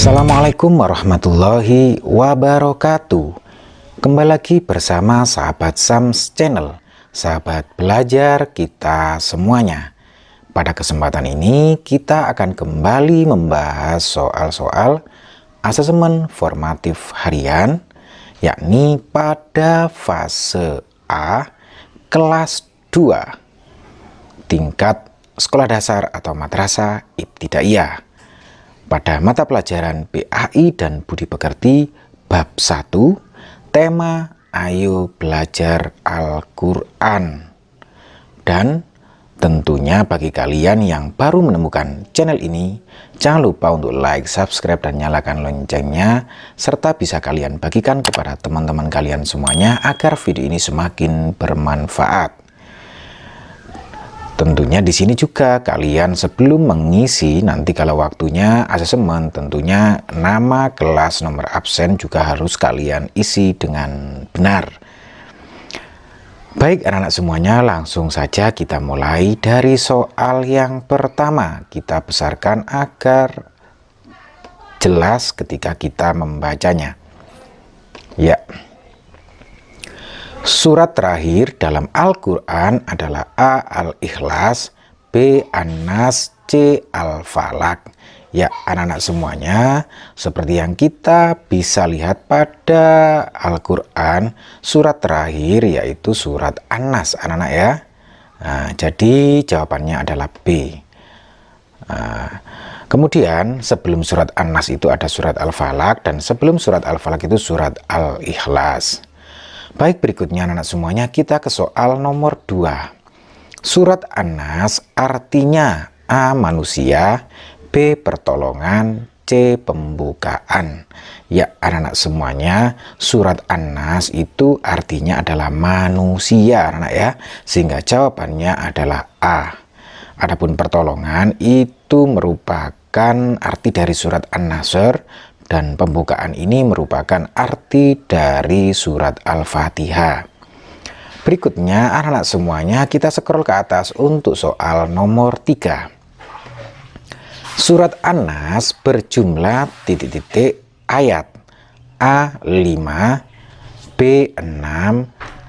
Assalamualaikum warahmatullahi wabarakatuh. Kembali lagi bersama sahabat Sams Channel, sahabat belajar kita semuanya. Pada kesempatan ini kita akan kembali membahas soal-soal asesmen formatif harian, yakni pada fase A kelas 2 tingkat sekolah dasar atau madrasah ibtidaiyah. Pada mata pelajaran PAI dan Budi Pekerti bab 1, tema Ayo Belajar Al-Quran. Dan tentunya bagi kalian yang baru menemukan channel ini, jangan lupa untuk like, subscribe, dan nyalakan loncengnya, serta bisa kalian bagikan kepada teman-teman kalian semuanya agar video ini semakin bermanfaat. Tentunya di sini juga kalian sebelum mengisi nanti kalau waktunya asesmen, tentunya nama, kelas, nomor absen juga harus kalian isi dengan benar. Baik anak-anak semuanya, langsung saja kita mulai dari soal yang pertama. Kita besarkan agar jelas ketika kita membacanya. Ya. Surat terakhir dalam Al-Quran adalah A. Al-Ikhlas, B. An-Nas, C. Al-Falaq. Ya anak-anak semuanya, seperti yang kita bisa lihat pada Al-Quran, surat terakhir yaitu surat An-Nas anak-anak ya. Nah, jadi jawabannya adalah B. Kemudian sebelum surat An-Nas itu ada surat Al-Falaq, dan sebelum surat Al-Falaq itu surat Al-Ikhlas. Baik, berikutnya anak-anak semuanya kita ke soal nomor 2. Surat An-Nas artinya A. Manusia, B. Pertolongan, C. Pembukaan. Ya anak-anak semuanya, surat An-Nas itu artinya adalah manusia anak-anak ya, sehingga jawabannya adalah A. Adapun pertolongan itu merupakan arti dari surat An-Nasr, dan pembukaan ini merupakan arti dari surat Al-Fatihah. Berikutnya anak-anak semuanya kita scroll ke atas untuk soal nomor 3. Surat An-Nas berjumlah titik-titik ayat A5, B6,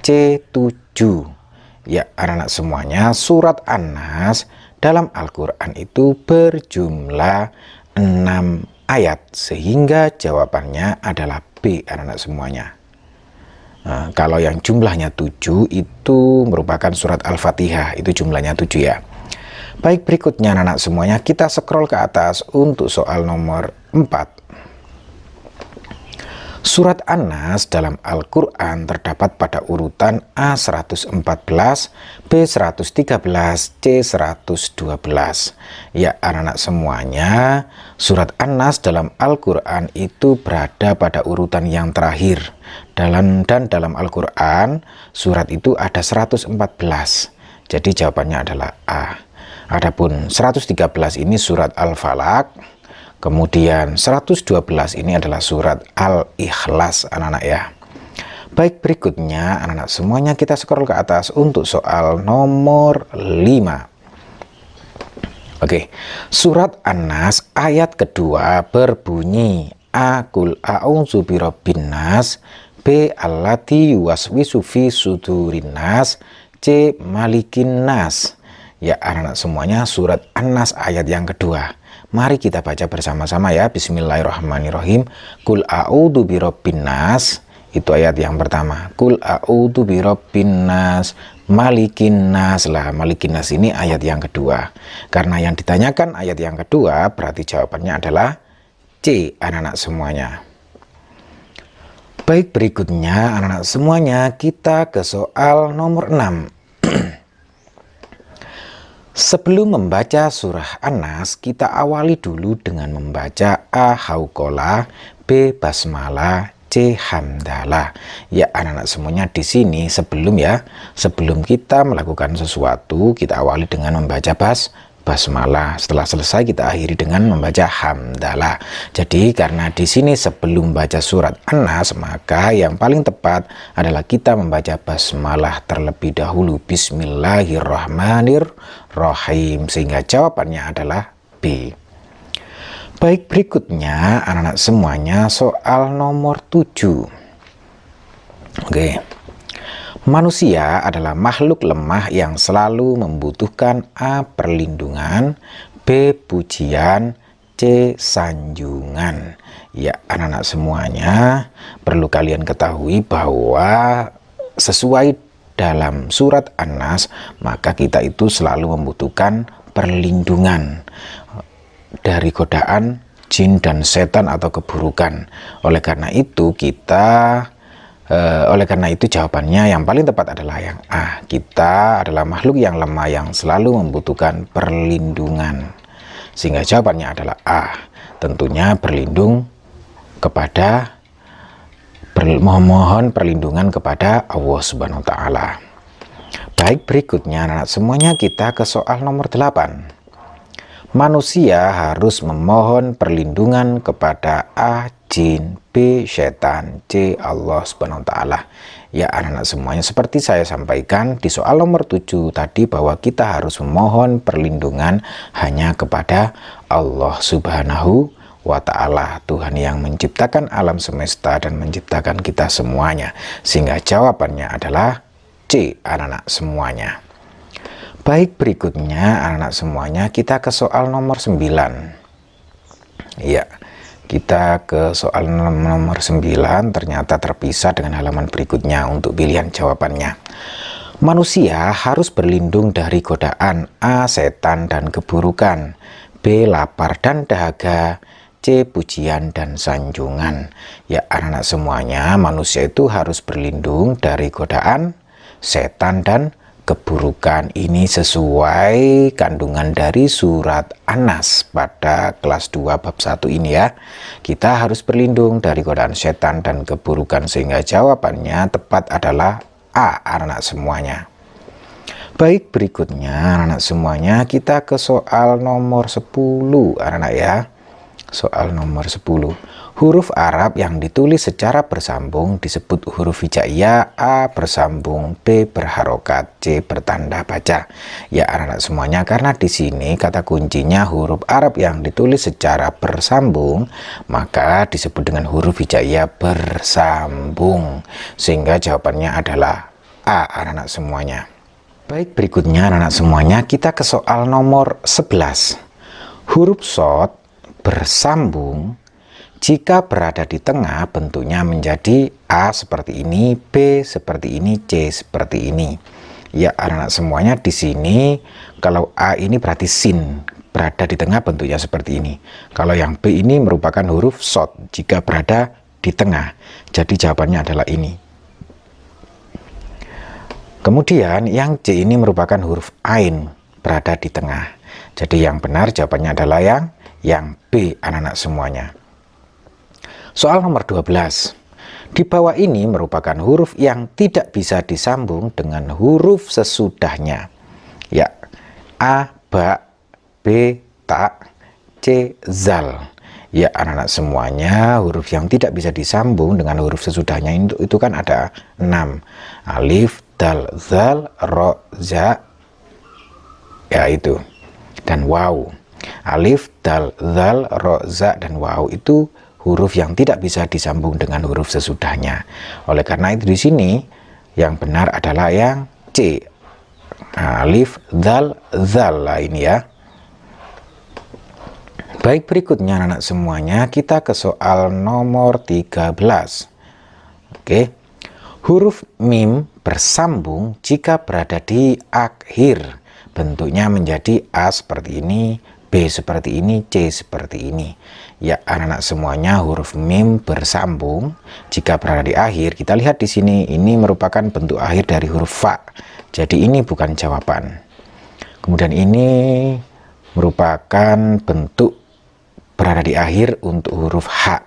C7. Ya anak-anak semuanya, surat An-Nas dalam Al-Quran itu berjumlah 6 ayat, sehingga jawabannya adalah B anak-anak semuanya. Nah, kalau yang jumlahnya 7 itu merupakan surat Al-Fatihah, itu jumlahnya 7 ya. Baik, berikutnya anak-anak semuanya kita scroll ke atas untuk soal nomor 4. Surat An-Nas dalam Al-Quran terdapat pada urutan A114, B113, C112. Ya anak-anak semuanya, surat An-Nas dalam Al-Quran itu berada pada urutan yang terakhir. Dan dalam Al-Quran, surat itu ada 114. Jadi jawabannya adalah A. Adapun 113 ini surat Al-Falaq. Kemudian 112 ini adalah surat Al-Ikhlas anak-anak ya. Baik, berikutnya anak-anak semuanya kita scroll ke atas untuk soal nomor 5. Oke, surat An-Nas ayat kedua berbunyi A. Qul a'udzu birabbin nas, B. Allati yuwaswisu fi sudurin nas, C. Malikin nas. Ya anak-anak semuanya, surat An-Nas ayat yang kedua. Mari kita baca bersama-sama ya. Bismillahirrahmanirrahim. Qul a'udzu birabbin nas. Itu ayat yang pertama. Qul a'udzu birabbin nas, malikin nas. Lah, malikin nas ini ayat yang kedua. Karena yang ditanyakan ayat yang kedua, berarti jawabannya adalah C anak-anak semuanya. Baik, berikutnya anak-anak semuanya kita ke soal nomor 6. Sebelum membaca surah An-Nas, kita awali dulu dengan membaca A. Hauqalah, B. Basmalah, C. Hamdalah. Ya anak-anak semuanya, di sini sebelum kita melakukan sesuatu, kita awali dengan membaca basmalah. Setelah selesai kita akhiri dengan membaca hamdalah. Jadi karena di sini sebelum baca surat An-Nas, maka yang paling tepat adalah kita membaca basmalah terlebih dahulu. Bismillahirrahmanirrahim. Sehingga jawabannya adalah B. Baik, berikutnya anak-anak semuanya soal nomor 7. Oke. Manusia adalah makhluk lemah yang selalu membutuhkan A. Perlindungan, B. Pujian, C. Sanjungan. Ya, anak-anak semuanya perlu kalian ketahui bahwa sesuai dalam surat An-Nas, maka kita itu selalu membutuhkan perlindungan dari godaan jin dan setan atau keburukan. Oleh karena itu jawabannya yang paling tepat adalah yang A. Kita adalah makhluk yang lemah yang selalu membutuhkan perlindungan. Sehingga jawabannya adalah A. Tentunya berlindung kepada memohon perlindungan kepada Allah Subhanahu wa taala. Baik, berikutnya anak semuanya kita ke soal nomor 8. Manusia harus memohon perlindungan kepada A. Jin, B. Setan, C. Allah Subhanahu wa taala. Ya, anak-anak semuanya, seperti saya sampaikan di soal nomor 7 tadi, bahwa kita harus memohon perlindungan hanya kepada Allah Subhanahu wa ta'ala, Tuhan yang menciptakan alam semesta dan menciptakan kita semuanya. Sehingga jawabannya adalah C, anak-anak semuanya. Baik, berikutnya anak-anak semuanya kita ke soal nomor 9. Ya, kita ke soal nomor 9, ternyata terpisah dengan halaman berikutnya untuk pilihan jawabannya. Manusia harus berlindung dari godaan A. Setan dan keburukan, B. Lapar dan dahaga, C. Pujian dan sanjungan. Ya, anak-anak semuanya, manusia itu harus berlindung dari godaan setan dan keburukan. Ini sesuai kandungan dari surat An-Nas pada kelas 2 bab 1 ini ya. Kita harus berlindung dari godaan setan dan keburukan, sehingga jawabannya tepat adalah A, anak-anak semuanya. Baik, berikutnya anak-anak semuanya kita ke soal nomor 10 anak-anak ya. Soal nomor 10. Huruf Arab yang ditulis secara bersambung disebut huruf hijaiyah. A bersambung, B berharokat, C bertanda baca. Ya, anak-anak semuanya, karena di sini kata kuncinya huruf Arab yang ditulis secara bersambung, maka disebut dengan huruf hijaiyah bersambung. Sehingga jawabannya adalah A, anak-anak semuanya. Baik, berikutnya anak-anak semuanya kita ke soal nomor 11. Huruf Shad bersambung jika berada di tengah bentuknya menjadi A seperti ini, B seperti ini, C seperti ini. Ya, anak-anak semuanya, di sini kalau A ini berarti sin, berada di tengah bentuknya seperti ini. Kalau yang B ini merupakan huruf shad jika berada di tengah. Jadi jawabannya adalah ini. Kemudian yang C ini merupakan huruf ain, berada di tengah. Jadi yang benar jawabannya adalah yang B, anak-anak semuanya. Soal nomor 12. Di bawah ini merupakan huruf yang tidak bisa disambung dengan huruf sesudahnya. Ya, A, ba, B, ta, C, zal. Ya, anak-anak semuanya, huruf yang tidak bisa disambung dengan huruf sesudahnya itu kan ada 6. Alif, dal, zal, ro, za, ya itu. Dan waw. Alif, dal, zal, ro, za, dan waw itu huruf yang tidak bisa disambung dengan huruf sesudahnya. Oleh karena itu di sini yang benar adalah yang C. Alif, dal, zal lah ini ya. Baik, berikutnya anak-anak semuanya kita ke soal nomor 13. Oke. Huruf mim bersambung jika berada di akhir. Bentuknya menjadi A seperti ini, B seperti ini, C seperti ini. Ya, anak-anak semuanya, huruf mim bersambung jika berada di akhir. Kita lihat di sini, ini merupakan bentuk akhir dari huruf fa. Jadi ini bukan jawaban. Kemudian ini merupakan bentuk berada di akhir untuk huruf H.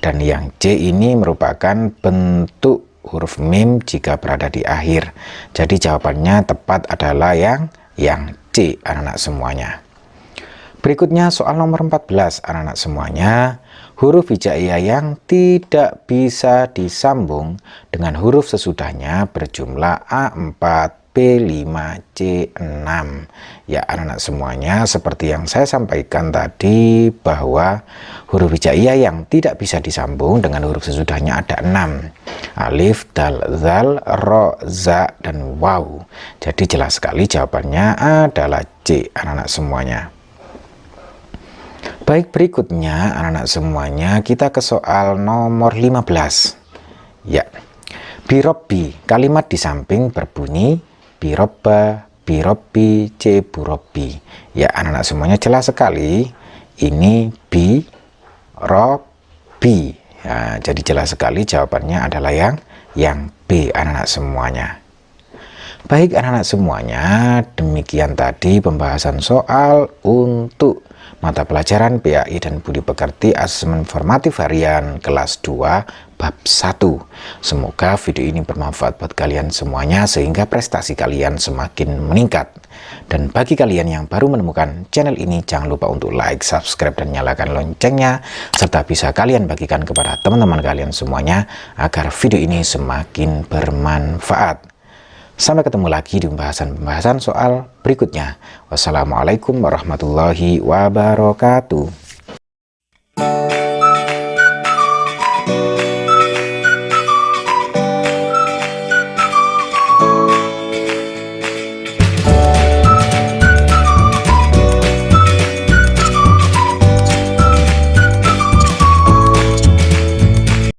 Dan yang C ini merupakan bentuk huruf mim jika berada di akhir. Jadi jawabannya tepat adalah yang C, anak-anak semuanya. Berikutnya soal nomor 14, anak-anak semuanya. Huruf hijaiyah yang tidak bisa disambung dengan huruf sesudahnya berjumlah A4, B5C6. Ya anak-anak semuanya, seperti yang saya sampaikan tadi bahwa huruf hijaiyah yang tidak bisa disambung dengan huruf sesudahnya ada 6. Alif, dal, zal, ro, za, dan waw. Jadi jelas sekali jawabannya adalah C anak-anak semuanya. Baik, berikutnya anak-anak semuanya kita ke soal nomor 15. Ya, birobbi, kalimat di samping berbunyi birobba, birobbi, c burobbi. Ya anak-anak semuanya jelas sekali ini bi, robbi. Ya, jadi jelas sekali jawabannya adalah yang B anak-anak semuanya. Baik anak-anak semuanya, demikian tadi pembahasan soal untuk mata pelajaran PAI dan Budi Pekerti Asesmen Formatif Harian kelas 2 bab 1. Semoga video ini bermanfaat buat kalian semuanya sehingga prestasi kalian semakin meningkat. Dan bagi kalian yang baru menemukan channel ini, jangan lupa untuk like, subscribe, dan nyalakan loncengnya, serta bisa kalian bagikan kepada teman-teman kalian semuanya agar video ini semakin bermanfaat. Sampai ketemu lagi di pembahasan soal berikutnya. Wassalamualaikum warahmatullahi wabarakatuh.